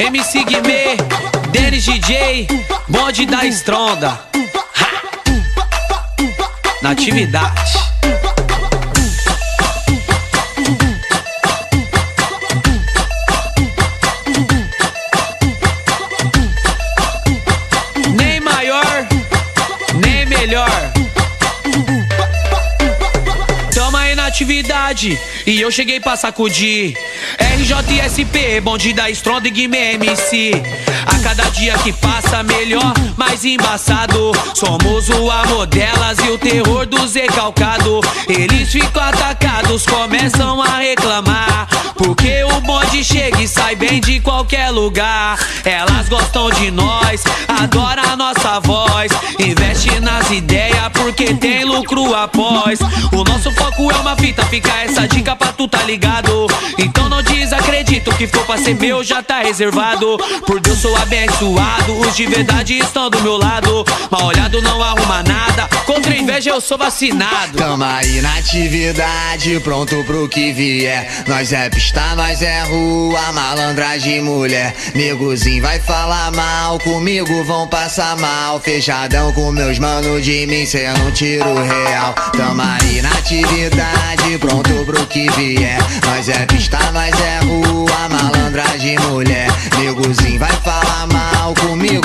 MC Guimê, Denis DJ, bonde da Estronda. Ha! Na atividade. Nem maior, nem melhor. Tamo aí na atividade e eu cheguei pra sacudir. RJSP, bonde da Estronda e Guimê MC. A cada dia que passa melhor, mais embaçado. Somos o amor delas e o terror dos recalcados. Eles ficam atacados, começam a reclamar, porque o bonde chega e sai bem de qualquer lugar. Elas gostam de nós, adoram a nossa voz, investe nas ideias porque tem lucro após. O nosso foco é uma fita, fica essa dica pra tu tá ligado. Então não desacredito, que for pra ser meu já tá reservado. Por Deus sou abençoado, os de verdade estão do meu lado. Mal olhado não arruma nada, contra a inveja eu sou vacinado. Tamo aí na atividade, pronto pro que vier. Nós é pista, nós é rua, malandragem mulher. Negozinho vai falar mal, comigo vão passar mal. Fechadão com meus manos, de mim cê não tira o real. Tamo aí na atividade, pronto pro que vier. Nós é pista, nós é rua, malandragem mulher. Negozinho vai falar mal, comigo